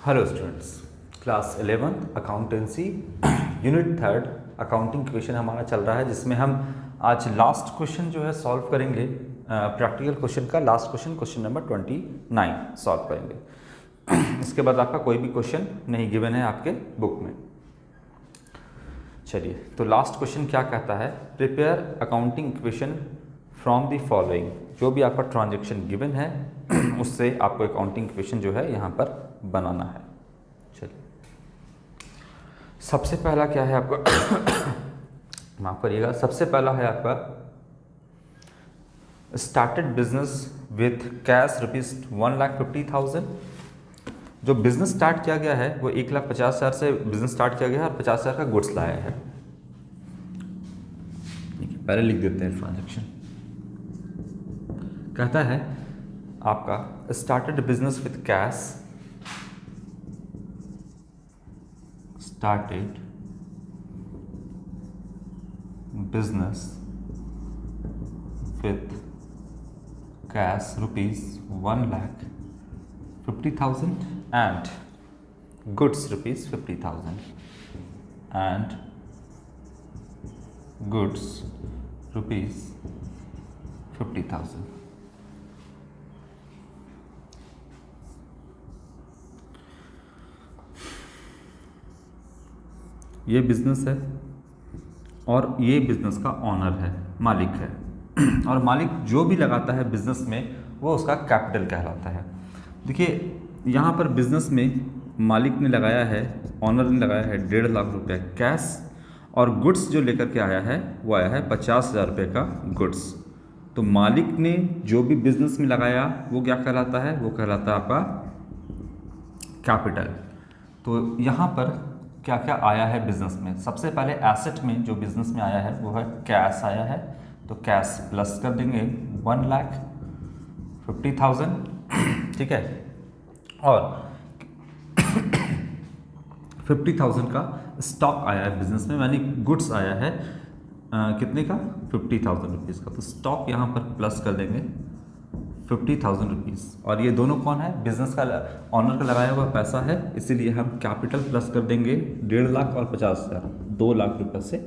Hello students, class 11 accountancy unit 3 accounting question हमारा चल रहा है, जिसमें हम आज लास्ट क्वेश्चन जो है सॉल्व करेंगे। प्रैक्टिकल क्वेश्चन का लास्ट क्वेश्चन नंबर 29 सॉल्व करेंगे। इसके बाद आपका कोई भी क्वेश्चन नहीं गिवन है आपके बुक में। चलिए, तो लास्ट क्वेश्चन क्या कहता है? Prepare accounting equation from the following. जो भी आपका ट्रांजेक्शन गिवन है उससे आपको अकाउंटिंग इक्वेशन जो है यहाँ पर बनाना है। चलिए, सबसे पहला क्या है आपका माफ करिएगा, सबसे पहला है आपका स्टार्टेड बिजनेस विथ कैश ₹1,50,000। जो बिजनेस स्टार्ट किया गया है वो 1,50,000 से बिजनेस स्टार्ट किया गया है और 50,000 का गुड्स लाया है। पहले लिख देते हैं ट्रांजेक्शन। कहता है आपका started business with cash, started business with cash ₹1,50,000 and goods ₹50,000 and goods ₹50,000। ये बिजनेस है और ये बिजनेस का ऑनर है, मालिक है। और मालिक जो भी लगाता है बिजनेस में वो उसका कैपिटल कहलाता है। देखिए, यहाँ पर बिजनेस में मालिक ने लगाया है, ऑनर ने लगाया है 1.5 लाख रुपया कैश, और गुड्स जो लेकर के आया है वो आया है 50,000 रुपये का गुड्स। तो मालिक ने जो भी बिजनेस में लगाया वो क्या कहलाता है? वो कहलाता है आपका कैपिटल। तो यहाँ पर क्या क्या आया है बिजनेस में? सबसे पहले एसेट में जो बिजनेस में आया है वो है कैश आया है, तो कैश प्लस कर देंगे 1,50,000, ठीक है। और 50,000 का स्टॉक आया है बिजनेस में, यानी गुड्स आया है कितने का? 50,000 रुपीज़ का। तो स्टॉक यहाँ पर प्लस कर देंगे 50,000 रुपीज़। और ये दोनों कौन है? बिजनेस का ऑनर का लगाया हुआ पैसा है, इसीलिए हम कैपिटल प्लस कर देंगे 1.5 लाख और 50,000, 2 लाख रुपये से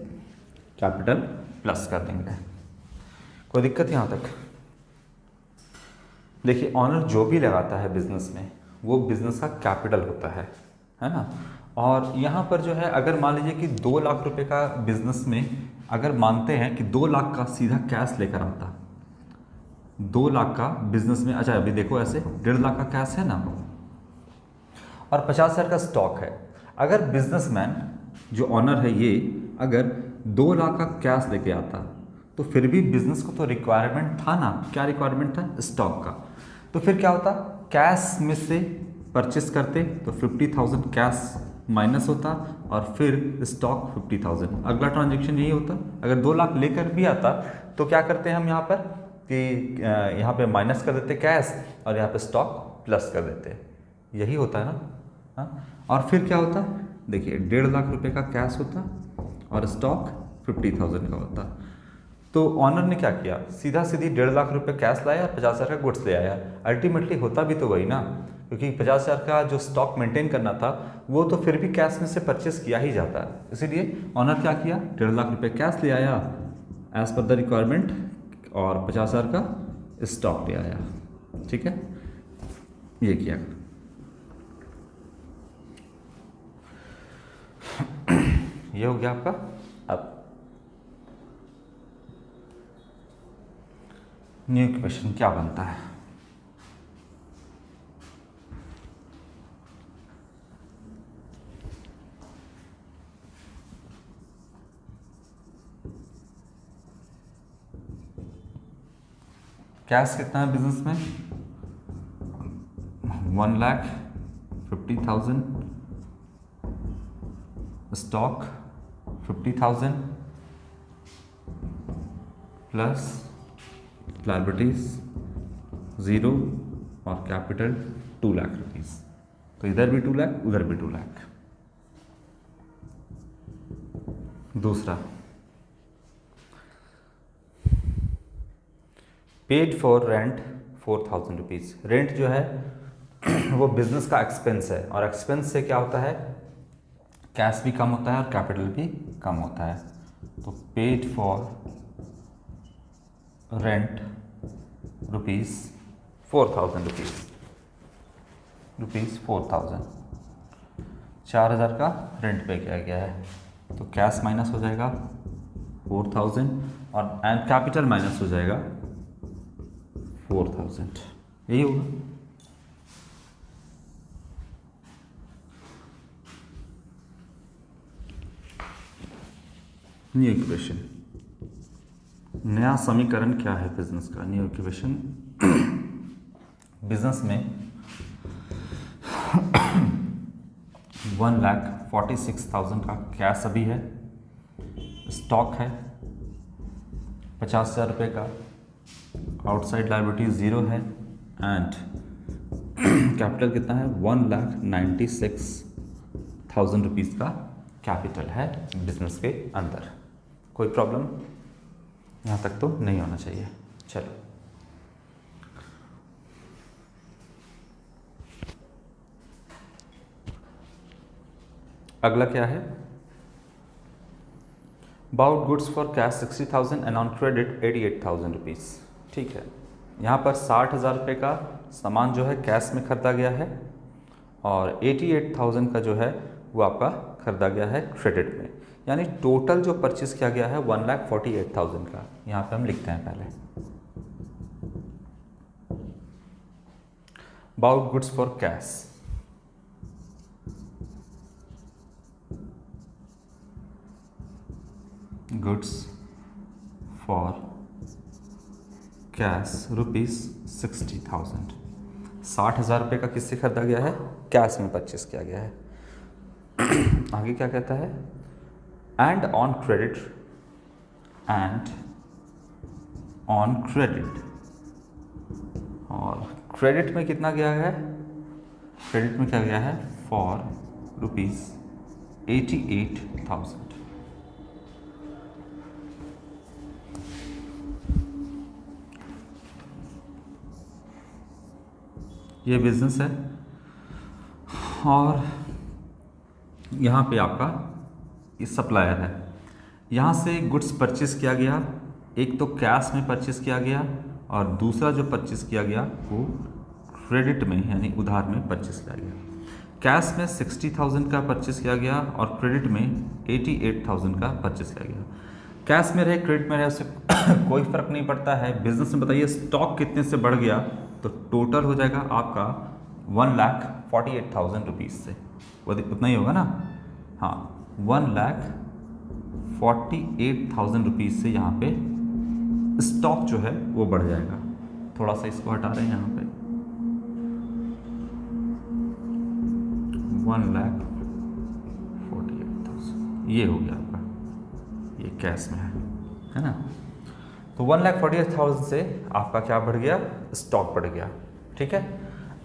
कैपिटल प्लस कर देंगे। कोई दिक्कत यहाँ तक? देखिए, ऑनर जो भी लगाता है बिजनेस में वो बिजनेस का कैपिटल होता है ना। और यहाँ पर जो है, अगर मान लीजिए कि 2 लाख रुपए का बिजनेस में अगर मानते हैं कि 2 लाख का सीधा कैश लेकर आता, 2 लाख का बिजनेस में, अच्छा अभी देखो ऐसे 1.5 लाख का कैश है ना और 50,000 का स्टॉक है। अगर बिजनेसमैन जो ऑनर है ये अगर 2 लाख का कैश लेके आता तो फिर भी बिजनेस को तो रिक्वायरमेंट था ना। क्या रिक्वायरमेंट था? स्टॉक का। तो फिर क्या होता? कैश में से परचेस करते तो 50,000 कैश माइनस होता और फिर स्टॉक 50,000। अगला ट्रांजेक्शन यही होता। अगर 2 लाख लेकर भी आता तो क्या करते हैं हम यहाँ पर कि यहाँ पे माइनस कर देते कैश और यहाँ पे स्टॉक प्लस कर देते। यही होता है ना। हाँ, और फिर क्या होता? देखिए, 1.5 लाख रुपए का कैश होता और स्टॉक 50,000 का होता। तो ऑनर ने क्या किया? सीधा सीधी 1.5 लाख रुपए कैश लाया, 50,000 का गुड्स ले आया। अल्टीमेटली होता भी तो वही ना, क्योंकि 50,000 का जो स्टॉक मेंटेन करना था वो तो फिर भी कैश में से परचेस किया ही जाता है। इसीलिए ऑनर क्या किया? 1.5 लाख रुपए कैश ले आया एज पर द रिक्वायरमेंट और 50,000 का स्टॉक ले आया, ठीक है। ये किया। ये हो गया आपका। अब न्यू इक्वेशन क्या बनता है? कैश कितना है बिजनेस में? 1,50,000, स्टॉक 50,000 प्लस लायबिलिटीज 0 और कैपिटल 2 लाख रुपीज़। तो इधर भी 2 लाख, उधर भी 2 लाख। दूसरा, paid for rent 4,000 rupees. Rent जो है वो बिजनेस का एक्सपेंस है, और एक्सपेंस से क्या होता है, कैश भी कम होता है और कैपिटल भी कम होता है। तो paid for rent rupees 4,000 rupees 4,000, 4,000 का रेंट पे किया गया है। तो कैश माइनस हो जाएगा 4,000 और एंड कैपिटल माइनस हो जाएगा 4,000, यही होगा। न्यू इक्वेशन, नया समीकरण क्या है बिजनेस का? न्यू इक्वेशन, बिजनेस में 1,46,000 का कैश अभी है, स्टॉक है 50,000 रुपये का, आउटसाइड लायबिलिटी 0 है, एंड कैपिटल कितना है, 1,96,000 रुपीज़ का कैपिटल है बिजनेस के अंदर। कोई प्रॉब्लम यहाँ तक तो नहीं होना चाहिए। चलो अगला क्या है, bought goods for cash 60,000 and on credit 88,000 rupees. ठीक है, यहाँ पर 60,000 रुपये का सामान जो है कैश में खरीदा गया है और 88,000 का जो है वो आपका खरीदा गया है क्रेडिट में, यानी टोटल जो परचेज किया गया है 1,48,000 का। यहाँ पे हम लिखते हैं पहले bought goods for cash, goods for cash rupees 60,000, 60,000 रुपये का किससे खरीदा गया है, कैश में परचेस किया गया है। आगे क्या कहता है, and on credit, and on credit, और क्रेडिट में कितना गया है, क्रेडिट में क्या गया है, फॉर रुपीज़ 88,000। ये बिजनेस है और यहाँ पे आपका ये सप्लायर है, यहाँ से गुड्स परचेस किया गया, एक तो कैश में परचेस किया गया और दूसरा जो परचेस किया गया वो क्रेडिट में यानी उधार में परचेस किया गया। कैश में 60,000 का परचेस किया गया और क्रेडिट में 88,000 का परचेस किया गया। कैश में रहे क्रेडिट में रहे उससे कोई फ़र्क नहीं पड़ता है। बिजनेस में बताइए स्टॉक कितने से बढ़ गया, तो टोटल हो जाएगा आपका 1,48,000 रुपीज़ से, उतना ही होगा ना, हाँ 1,48,000 रुपीज़ से यहाँ पे स्टॉक जो है वो बढ़ जाएगा। थोड़ा सा इसको हटा रहे हैं यहाँ पे, 1,48,000 ये हो गया आपका, ये कैश में है ना। तो 1,48,000 से आपका क्या बढ़ गया, स्टॉक बढ़ गया। ठीक है,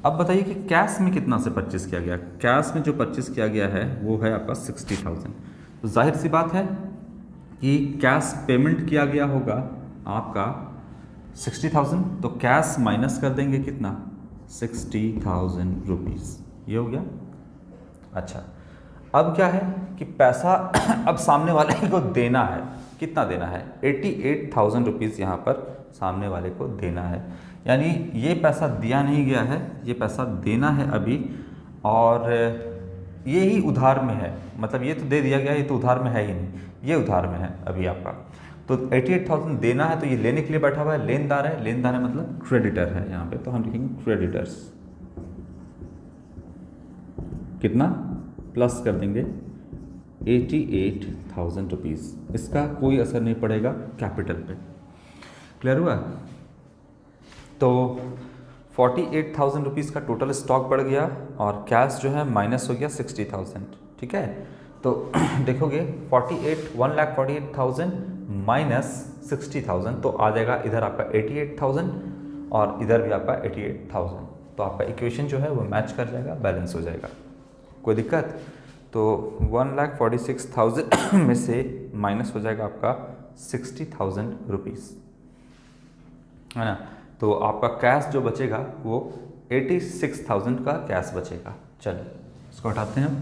अब बताइए कि कैश में कितना से परचेस किया गया। कैश में जो परचेस किया गया है वो है आपका 60,000। तो जाहिर सी बात है कि कैश पेमेंट किया गया होगा आपका 60,000, तो कैश माइनस कर देंगे कितना, 60,000 रुपीज़, ये हो गया। अच्छा, अब क्या है कि पैसा अब सामने वाले को देना है, कितना देना है, 88,000 रुपीज़ यहाँ पर सामने वाले को देना है। यानी ये पैसा दिया नहीं गया है, ये पैसा देना है अभी, और ये ही उधार में है, मतलब ये तो दे दिया गया, ये तो उधार में है ही नहीं, ये उधार में है अभी आपका। तो 88,000 देना है, तो ये लेने के लिए बैठा हुआ है, लेनदार है, लेनदार है मतलब क्रेडिटर है यहाँ पे, तो हम लिखेंगे क्रेडिटर्स, कितना प्लस कर देंगे 88,000 रुपीज़। इसका कोई असर नहीं पड़ेगा कैपिटल पे, क्लियर हुआ। तो 48,000 रुपीज़ का टोटल स्टॉक बढ़ गया और कैश जो है माइनस हो गया 60,000। ठीक है, तो देखोगे 1,48,000 माइनस 60,000 तो आ जाएगा इधर आपका 88,000 और इधर भी आपका 88,000, तो आपका इक्वेशन जो है वो मैच कर जाएगा, बैलेंस हो जाएगा, कोई दिक्कत। तो 1,46,000 में से माइनस हो जाएगा आपका 60,000 रुपीज़, है ना। तो आपका कैश जो बचेगा वो 86,000 का कैश बचेगा। चलिए इसको हटाते हैं हम।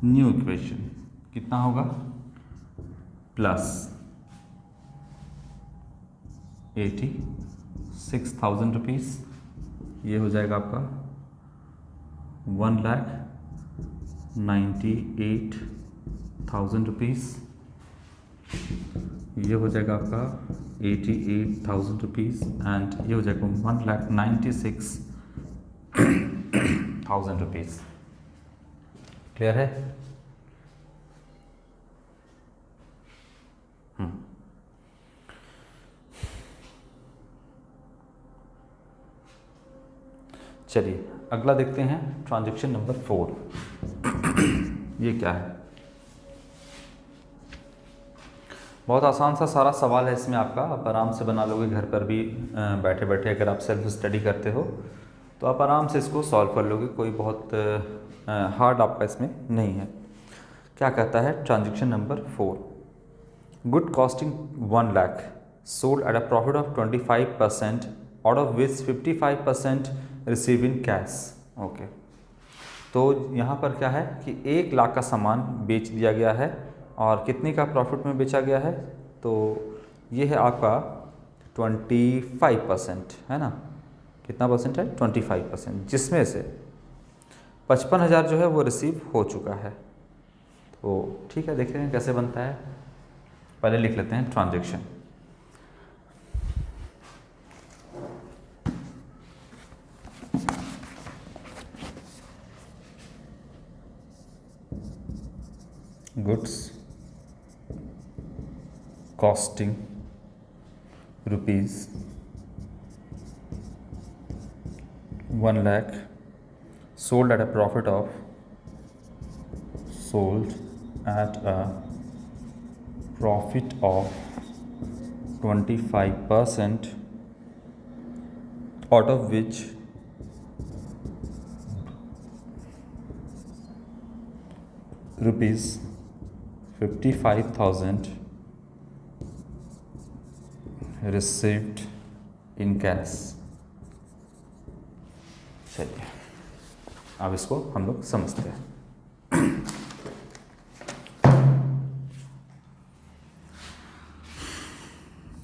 न्यू इक्वेशन कितना होगा, प्लस 86,000 रुपीज़, ये हो जाएगा आपका 1,98,000 रुपीज़, ये हो जाएगा आपका 88,000 रुपीज़ एंड ये हो जाएगा 1,96,000 रुपीज़। क्लियर है? चलिए अगला देखते हैं, ट्रांजैक्शन नंबर 4। ये क्या है? बहुत आसान सा सारा सवाल है इसमें आपका, आप आराम से बना लोगे घर पर भी बैठे बैठे। अगर आप सेल्फ स्टडी करते हो तो आप आराम से इसको सॉल्व कर लोगे, कोई बहुत हार्ड आपका इसमें नहीं है। क्या कहता है transaction number 4, good costing 1 lakh sold at a profit of 25% out of which 55% receive in cash. Okay, तो यहाँ पर क्या है कि 1 लाख का सामान बेच दिया गया है और कितने का प्रॉफिट में बेचा गया है, तो ये है आपका 25%, है ना। कितना परसेंट है? 25%, जिसमें से 55,000 जो है वो रिसीव हो चुका है। तो ठीक है, देख रहे हैं कैसे बनता है। पहले लिख लेते हैं transaction. Goods costing rupees 1 lakh sold at a profit of 25% out of which rupees 55,000 received in cash। चलिए अब इसको हम लोग समझते हैं।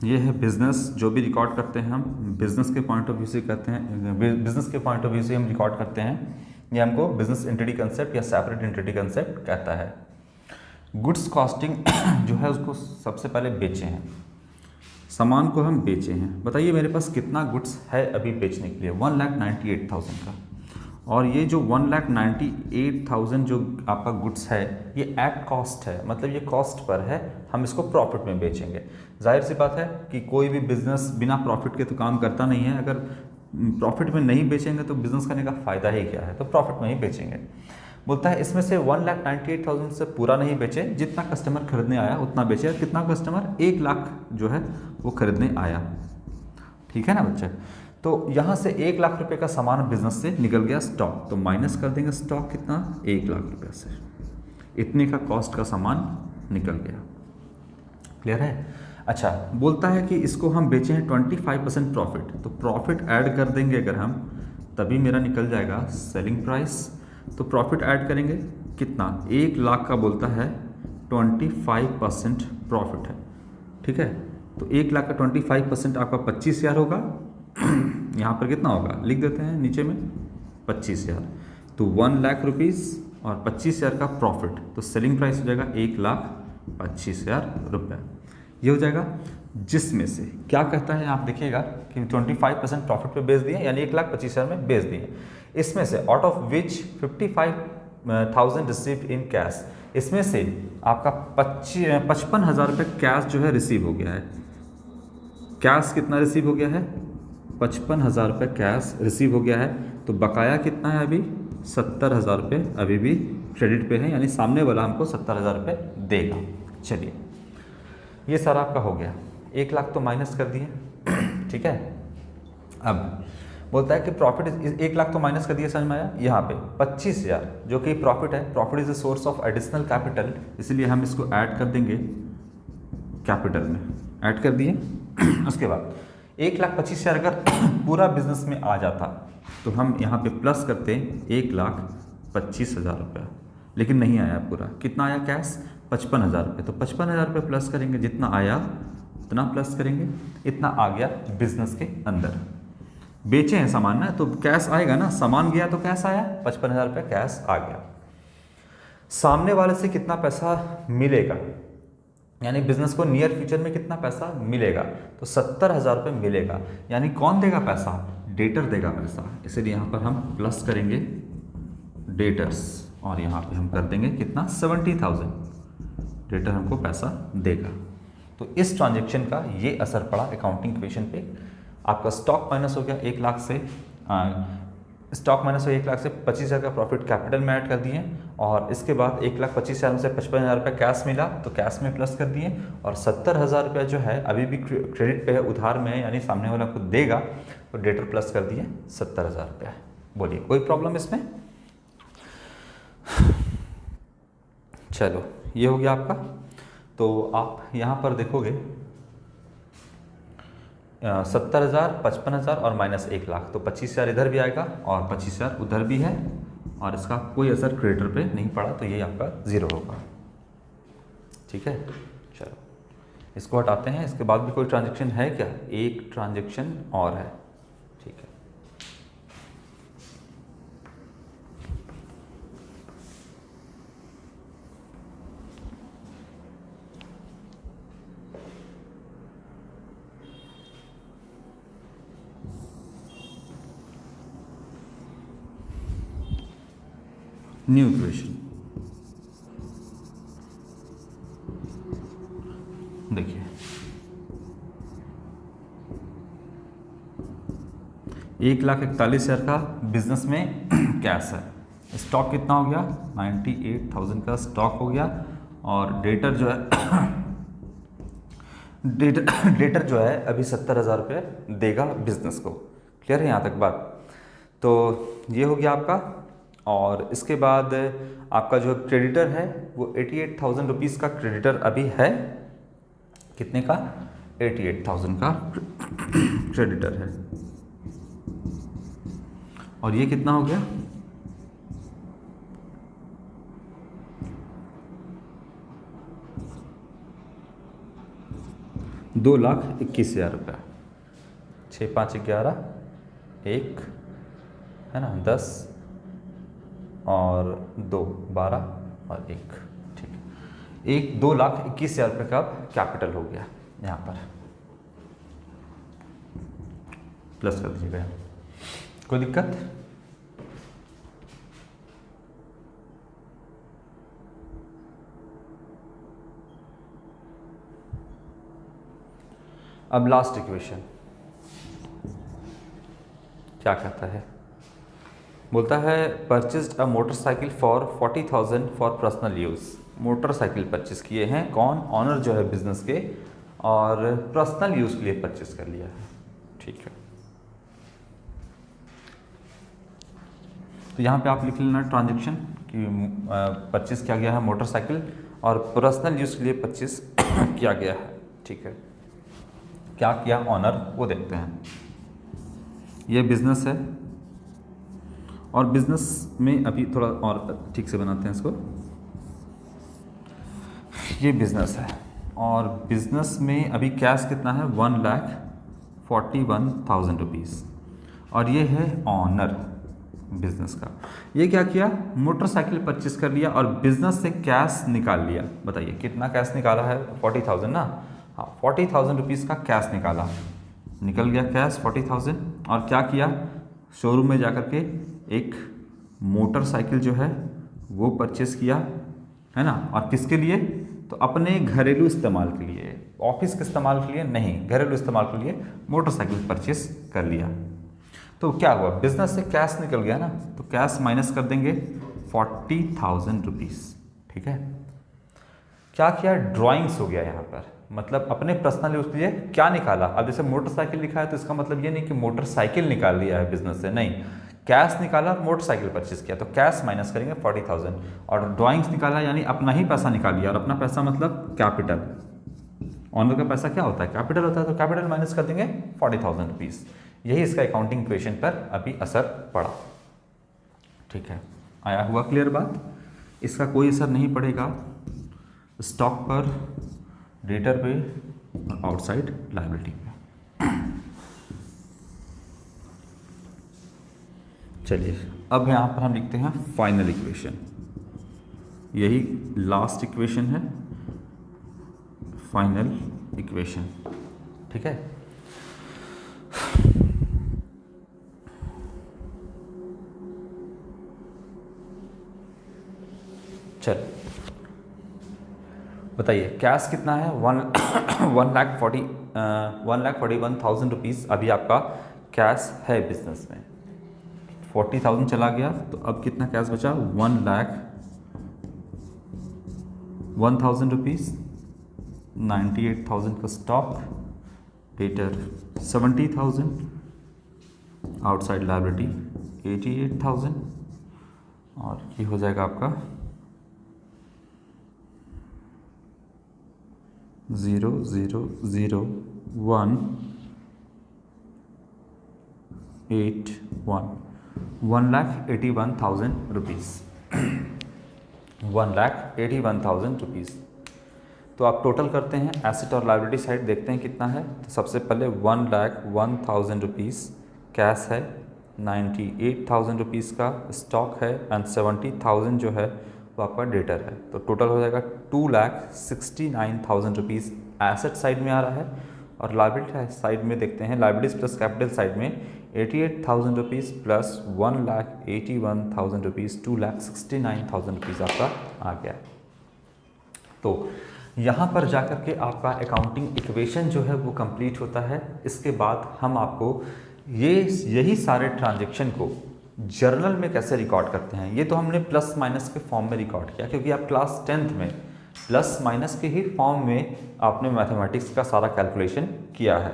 ये है बिजनेस, जो भी रिकॉर्ड करते हैं हम बिजनेस के पॉइंट ऑफ व्यू से करते हैं, बिजनेस के पॉइंट ऑफ व्यू से हम रिकॉर्ड करते हैं। ये हमको बिजनेस एंटिटी कंसेप्ट या सेपरेट एंटिटी कंसेप्ट कहता है। गुड्स कॉस्टिंग जो है उसको सबसे पहले बेचे हैं, सामान को हम बेचे हैं। बताइए मेरे पास कितना गुड्स है अभी बेचने के लिए? 1,98,000 का। और ये जो 1,98,000 जो आपका गुड्स है ये एट कॉस्ट है, मतलब ये कॉस्ट पर है, हम इसको प्रॉफिट में बेचेंगे। जाहिर सी बात है कि कोई भी बिजनेस बिना प्रॉफिट के तो काम करता नहीं है। अगर प्रॉफिट में नहीं बेचेंगे तो बिजनेस करने का फ़ायदा ही क्या है, तो प्रॉफिट में ही बेचेंगे। बोलता है इसमें से 1,98,000 से पूरा नहीं बेचे, जितना कस्टमर खरीदने आया उतना बेचे। कितना कस्टमर? 1 लाख जो है वो खरीदने आया, ठीक है ना बच्चे। तो यहाँ से 1 लाख रुपए का सामान बिजनेस से निकल गया स्टॉक, तो माइनस कर देंगे स्टॉक कितना? 1 लाख रुपए से। इतने का कॉस्ट का सामान निकल गया। क्लियर है? अच्छा, बोलता है कि इसको हम बेचे हैं 25% प्रॉफिट, तो प्रॉफिट ऐड कर देंगे अगर हम, तभी मेरा निकल जाएगा सेलिंग प्राइस। तो प्रॉफिट ऐड करेंगे कितना? 1 लाख का बोलता है 25% प्रॉफिट है, ठीक है। तो 1 लाख का 25% आपका 25,000 होगा। यहाँ पर कितना होगा लिख देते हैं नीचे में 25,000। तो 1 लाख रुपीज़ और 25,000 का प्रॉफिट, तो सेलिंग प्राइस हो जाएगा 1,25,000 रुपये। ये हो जाएगा, जिसमें से क्या कहता है आप देखिएगा कि 25% प्रॉफिट पे बेच दिए, यानी 1,25,000 में बेच दिए। इसमें से out of which 55,000 received in cash, इसमें से आपका 55,000 रुपये कैश जो है रिसीव हो गया है। कैश कितना रिसीव हो गया है? 55,000 रुपये कैश रिसीव हो गया है। तो बकाया कितना है अभी? 70,000 रुपये अभी भी क्रेडिट पे है, यानी सामने वाला हमको 70,000 रुपये देगा। चलिए ये सारा आपका हो गया, 1 लाख तो माइनस कर दिए, ठीक है। अब बोलता है कि प्रॉफिट 1 लाख तो माइनस कर दिया, समझ में आया। यहाँ पे 25,000 जो कि प्रॉफिट है, profit is a source of additional capital, इसलिए हम इसको ऐड कर देंगे कैपिटल में, ऐड कर दिए। उसके बाद 1,25,000 अगर पूरा बिजनेस में आ जाता तो हम यहाँ पे प्लस करते 1,25,000 रुपया, लेकिन नहीं आया पूरा। कितना आया कैश? 55,000 रुपये। तो 55,000 रुपये प्लस करेंगे, जितना आया उतना प्लस करेंगे, इतना आ गया बिजनेस के अंदर। बेचे हैं सामान ना, तो कैश आएगा ना, सामान गया तो कैश आया, 55,000 रुपये कैश आ गया। सामने वाले से कितना पैसा मिलेगा, यानी बिजनेस को नियर फ्यूचर में कितना पैसा मिलेगा, तो 70,000 रुपये मिलेगा। यानी कौन देगा पैसा? डेटर देगा पैसा, इसलिए यहाँ पर हम प्लस करेंगे डेटर्स, और यहाँ पे हम कर देंगे कितना, 70,000 डेटर हमको पैसा देगा। तो इस ट्रांजेक्शन का ये असर पड़ा अकाउंटिंग इक्वेशन पे। आपका स्टॉक माइनस हो गया 1 लाख से, स्टॉक माइनस हो 1 लाख से 25,000 का प्रॉफिट कैपिटल में ऐड कर दिए, और इसके बाद 1,25,000 से 55,000 रुपये कैश मिला तो कैश में प्लस कर दिए, और 70,000 रुपये जो है अभी भी क्रेडिट पे है, उधार में है, यानी सामने वाला को देगा, तो डेटर प्लस कर दिए 70,000 रुपये। बोलिए कोई प्रॉब्लम इसमें? चलो ये हो गया आपका। तो आप यहाँ पर देखोगे 70,000, 55,000 और माइनस 1 लाख, तो 25,000 इधर भी आएगा और 25,000 उधर भी है, और इसका कोई असर क्रेडिटर पे नहीं पड़ा, तो ये आपका 0 होगा। ठीक है, चलो इसको हटाते हैं। इसके बाद भी कोई ट्रांजेक्शन है क्या? एक ट्रांजेक्शन और है, ठीक है। न्यू इक्वेशन देखिए, 1,41,000 का बिजनेस में कैश है। स्टॉक कितना हो गया? 98,000 का स्टॉक हो गया, और डेटर जो है डेटर जो है अभी 70,000 रुपये देगा बिजनेस को। क्लियर है यहाँ तक बात? तो ये हो गया आपका। और इसके बाद आपका जो क्रेडिटर है वो 88,000 रुपीज़ का क्रेडिटर अभी है। कितने का? 88,000 का क्रेडिटर है। और ये कितना हो गया? ₹2,21,000 रुपया। 6 5 11 1 है ना, 10 और 2 12 और 1, ठीक है। 2,21,000 रुपये का कैपिटल हो गया। यहाँ पर प्लस कर दीजिएगा, कोई दिक्कत? अब लास्ट इक्वेशन क्या कहता है? बोलता है purchased a motorcycle for 40,000 for personal use. Motorcycle purchase किए हैं, कौन? ऑनर जो है बिजनेस के, और पर्सनल यूज़ के लिए परचेस कर लिया है, ठीक है। तो यहाँ पे आप लिख लेना ट्रांजेक्शन कि परचेस किया गया है मोटरसाइकिल, और पर्सनल यूज़ के लिए परचेस किया गया है, ठीक है। क्या किया ऑनर, वो देखते हैं। ये बिजनेस है, और बिजनेस में अभी थोड़ा और ठीक से बनाते हैं इसको। ये बिजनेस है, और बिजनेस में अभी कैश कितना है? 1,41,000 रुपीज़, और ये है ऑनर बिजनेस का। ये क्या किया? मोटरसाइकिल परचेस कर लिया और बिजनेस से कैश निकाल लिया। बताइए कितना कैश निकाला है? 40,000 ना, हाँ 40,000 रुपीज़ का कैश निकाला, निकल गया कैश 40,000। और क्या किया? शोरूम में जाकर के एक मोटरसाइकिल जो है वो परचेस किया, है ना। और किसके लिए? तो अपने घरेलू इस्तेमाल के लिए, ऑफिस के इस्तेमाल के लिए नहीं, घरेलू इस्तेमाल के लिए मोटरसाइकिल परचेस कर लिया। तो क्या हुआ? बिजनेस से कैश निकल गया ना, तो कैश माइनस कर देंगे 40,000 रुपीज़, ठीक है। क्या किया, ड्राइंग्स हो गया यहाँ पर, मतलब अपने पर्सनल यूज के लिए क्या निकाला। अब जैसे मोटरसाइकिल लिखा है तो इसका मतलब ये नहीं कि मोटरसाइकिल निकाल लिया है बिजनेस से, नहीं, कैश निकाला, मोटरसाइकिल परचेज किया, तो कैश माइनस करेंगे 40,000, और ड्राइंग्स निकाला यानी अपना ही पैसा निकाल लिया, और अपना पैसा मतलब कैपिटल, ऑनर का पैसा क्या होता है, कैपिटल होता है, तो कैपिटल माइनस कर देंगे 40,000 रुपीज़। यही इसका अकाउंटिंग इक्वेशन पर अभी असर पड़ा। ठीक है, आया हुआ क्लियर बात। इसका कोई असर नहीं पड़ेगा स्टॉक पर, डेटर पे और आउटसाइड लायबिलिटी पे। चलिए अब यहाँ पर हम लिखते हैं फाइनल इक्वेशन, यही लास्ट इक्वेशन है, फाइनल इक्वेशन। ठीक है, चल बताइए कैश कितना है, 1,41,000 रुपीज़ अभी आपका कैश है बिजनेस में। 40,000 चला गया तो अब कितना कैश बचा, 1,01,000 रुपीज़, 98,000 का स्टॉक, डेटर 70,000, आउटसाइड लायबिलिटी 88,000, और ये हो जाएगा आपका 0,0,0,1,81, 1,81,000 रुपीज़, 1,81,000 रुपीज़। तो आप टोटल करते हैं, एसेट और लायबिलिटी साइड देखते हैं कितना है। तो सबसे पहले 1,01,000 रुपीज़ कैश है, 98,000 रुपीज़ का स्टॉक है, एंड 70,000 जो है वो आपका डेटर है। तो टोटल हो जाएगा 2,69,000 रुपीज़ एसेट साइड में आ रहा है, और लायबिलिटी साइड में देखते हैं, लायबिलिटीज प्लस कैपिटल साइड में 88,000 रुपीज़ प्लस 1,81,000 रुपीज़, 2,69,000 रुपीज़ आपका आ गया। तो यहाँ पर जाकर के आपका अकाउंटिंग इक्वेशन जो है वो कंप्लीट होता है। इसके बाद हम आपको यही सारे ट्रांजेक्शन को जर्नल में कैसे रिकॉर्ड करते हैं, ये तो हमने प्लस माइनस के फॉर्म में रिकॉर्ड किया, क्योंकि आप क्लास 10th में प्लस माइनस के ही फॉर्म में आपने मैथमेटिक्स का सारा कैलकुलेशन किया है।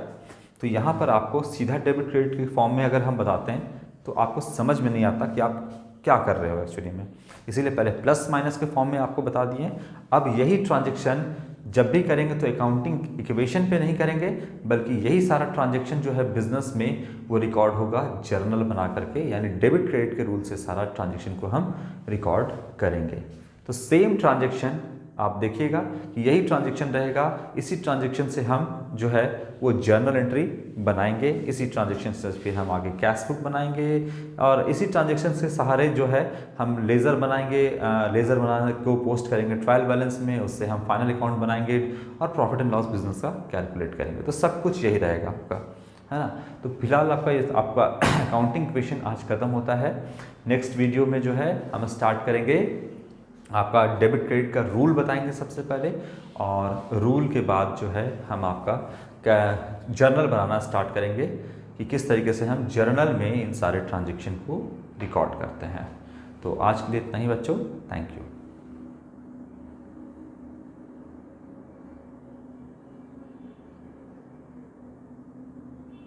तो यहाँ पर आपको सीधा डेबिट क्रेडिट के फॉर्म में अगर हम बताते हैं तो आपको समझ में नहीं आता कि आप क्या कर रहे हो एक्चुअली में, इसीलिए पहले प्लस माइनस के फॉर्म में आपको बता दिए। अब यही ट्रांजेक्शन जब भी करेंगे तो अकाउंटिंग इक्वेशन पे नहीं करेंगे, बल्कि यही सारा ट्रांजेक्शन जो है बिजनेस में वो रिकॉर्ड होगा जर्नल बना करके, यानी डेबिट क्रेडिट के रूल से सारा ट्रांजेक्शन को हम रिकॉर्ड करेंगे। तो सेम ट्रांजेक्शन आप देखिएगा कि यही ट्रांजेक्शन रहेगा, इसी ट्रांजेक्शन से हम जो है वो जर्नल एंट्री बनाएंगे, इसी ट्रांजेक्शन से फिर हम आगे कैश बुक बनाएंगे, और इसी ट्रांजेक्शन के सहारे जो है हम लेज़र बनाएंगे, लेज़र बनाने को पोस्ट करेंगे ट्रायल बैलेंस में, उससे हम फाइनल अकाउंट बनाएंगे और प्रॉफिट एंड लॉस बिजनेस का कैलकुलेट करेंगे। तो सब कुछ यही रहेगा आपका, है ना। तो फिलहाल आपका अकाउंटिंग इक्वेशन आज खत्म होता है। नेक्स्ट वीडियो में जो है हम स्टार्ट करेंगे आपका डेबिट क्रेडिट का रूल बताएंगे सबसे पहले, और रूल के बाद जो है हम आपका जर्नल बनाना स्टार्ट करेंगे कि किस तरीके से हम जर्नल में इन सारे ट्रांजेक्शन को रिकॉर्ड करते हैं। तो आज के लिए इतना ही बच्चों, थैंक यू।